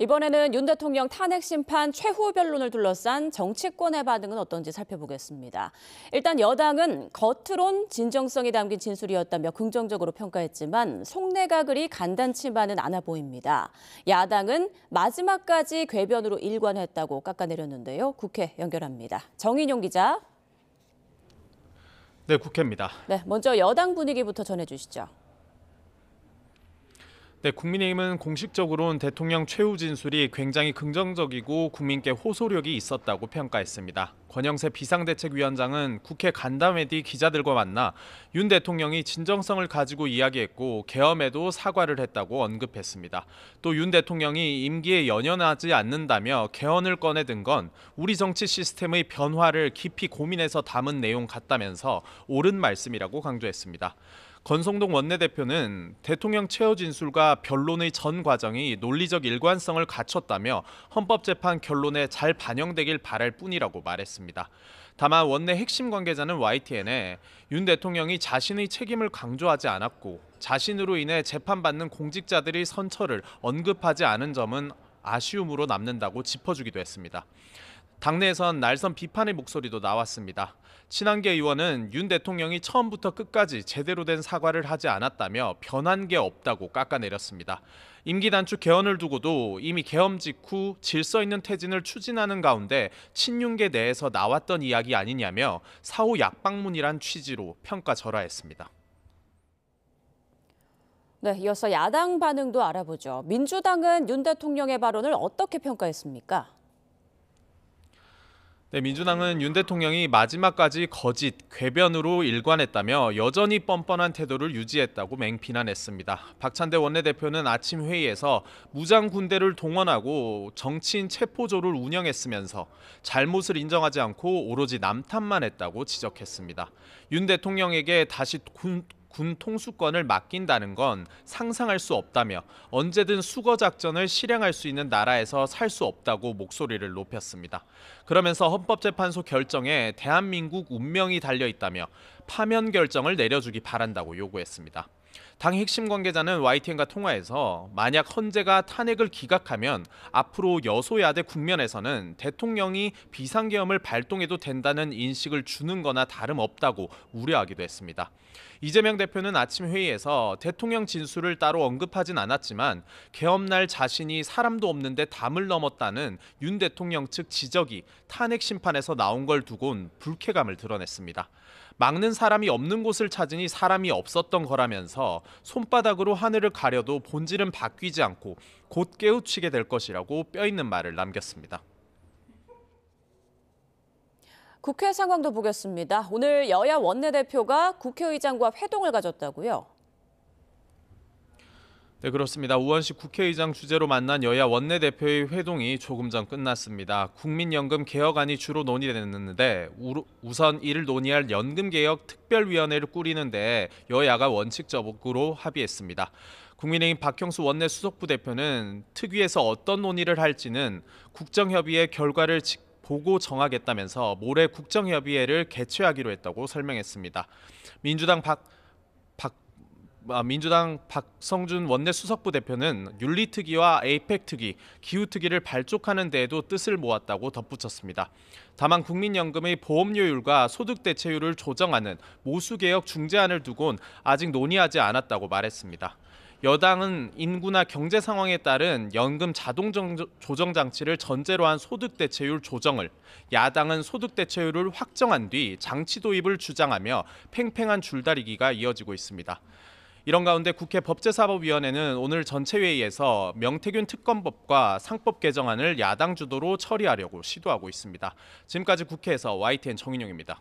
이번에는 윤 대통령 탄핵 심판 최후 변론을 둘러싼 정치권의 반응은 어떤지 살펴보겠습니다. 일단 여당은 겉으론 진정성이 담긴 진술이었다며 긍정적으로 평가했지만 속내가 그리 간단치만은 않아 보입니다. 야당은 마지막까지 궤변으로 일관했다고 깎아내렸는데요. 국회 연결합니다. 정인용 기자. 네, 국회입니다. 네, 먼저 여당 분위기부터 전해주시죠. 네, 국민의힘은 공식적으로는 대통령 최후 진술이 굉장히 긍정적이고 국민께 호소력이 있었다고 평가했습니다. 권영세 비상대책위원장은 국회 간담회 뒤 기자들과 만나 윤 대통령이 진정성을 가지고 이야기했고 계엄에도 사과를 했다고 언급했습니다. 또 윤 대통령이 임기에 연연하지 않는다며 개헌을 꺼내든 건 우리 정치 시스템의 변화를 깊이 고민해서 담은 내용 같다면서 옳은 말씀이라고 강조했습니다. 권성동 원내대표는 대통령 최후 진술과 변론의 전 과정이 논리적 일관성을 갖췄다며 헌법재판 결론에 잘 반영되길 바랄 뿐이라고 말했습니다. 다만 원내 핵심 관계자는 YTN에 윤 대통령이 자신의 책임을 강조하지 않았고 자신으로 인해 재판받는 공직자들의 선처를 언급하지 않은 점은 아쉬움으로 남는다고 짚어주기도 했습니다. 당내에선 날선 비판의 목소리도 나왔습니다. 친한계 의원은 윤 대통령이 처음부터 끝까지 제대로 된 사과를 하지 않았다며 변한 게 없다고 깎아내렸습니다. 임기 단축 개헌을 두고도 이미 계엄 직후 질서 있는 퇴진을 추진하는 가운데 친윤계 내에서 나왔던 이야기 아니냐며 사후 약방문이란 취지로 평가절하했습니다. 네, 이어서 야당 반응도 알아보죠. 민주당은 윤 대통령의 발언을 어떻게 평가했습니까? 네, 민주당은 윤 대통령이 마지막까지 거짓, 궤변으로 일관했다며 여전히 뻔뻔한 태도를 유지했다고 맹비난했습니다. 박찬대 원내대표는 아침 회의에서 무장 군대를 동원하고 정치인 체포조를 운영했으면서 잘못을 인정하지 않고 오로지 남탓만 했다고 지적했습니다. 윤 대통령에게 다시 군 통수권을 맡긴다는 건 상상할 수 없다며 언제든 수거 작전을 실행할 수 있는 나라에서 살 수 없다고 목소리를 높였습니다. 그러면서 헌법재판소 결정에 대한민국 운명이 달려 있다며 파면 결정을 내려주기 바란다고 요구했습니다. 당 핵심 관계자는 YTN과 통화에서 만약 헌재가 탄핵을 기각하면 앞으로 여소야대 국면에서는 대통령이 비상계엄을 발동해도 된다는 인식을 주는 거나 다름없다고 우려하기도 했습니다. 이재명 대표는 아침 회의에서 대통령 진술을 따로 언급하진 않았지만 계엄날 자신이 사람도 없는데 담을 넘었다는 윤 대통령 측 지적이 탄핵 심판에서 나온 걸 두곤 불쾌감을 드러냈습니다. 막는 사람이 없는 곳을 찾으니 사람이 없었던 거라면서 손바닥으로 하늘을 가려도 본질은 바뀌지 않고 곧 깨우치게 될 것이라고 뼈있는 말을 남겼습니다. 국회 상황도 보겠습니다. 오늘 여야 원내대표가 국회의장과 회동을 가졌다고요? 네, 그렇습니다. 우원식 국회의장 주재로 만난 여야 원내대표의 회동이 조금 전 끝났습니다. 국민연금 개혁안이 주로 논의됐는데 우선 이를 논의할 연금개혁 특별위원회를 꾸리는데 여야가 원칙적으로 합의했습니다. 국민의힘 박형수 원내 수석부 대표는 특위에서 어떤 논의를 할지는 국정협의회 결과를 보고 정하겠다면서 모레 국정협의회를 개최하기로 했다고 설명했습니다. 민주당 박성준 원내 수석부 대표는 윤리특위와 에이펙특위, 기후특위를 발족하는 데에도 뜻을 모았다고 덧붙였습니다. 다만 국민연금의 보험료율과 소득대체율을 조정하는 모수개혁 중재안을 두곤 아직 논의하지 않았다고 말했습니다. 여당은 인구나 경제 상황에 따른 연금 자동 조정 장치를 전제로 한 소득대체율 조정을, 야당은 소득대체율을 확정한 뒤 장치 도입을 주장하며 팽팽한 줄다리기가 이어지고 있습니다. 이런 가운데 국회 법제사법위원회는 오늘 전체 회의에서 명태균 특검법과 상법 개정안을 야당 주도로 처리하려고 시도하고 있습니다. 지금까지 국회에서 YTN 정인용입니다.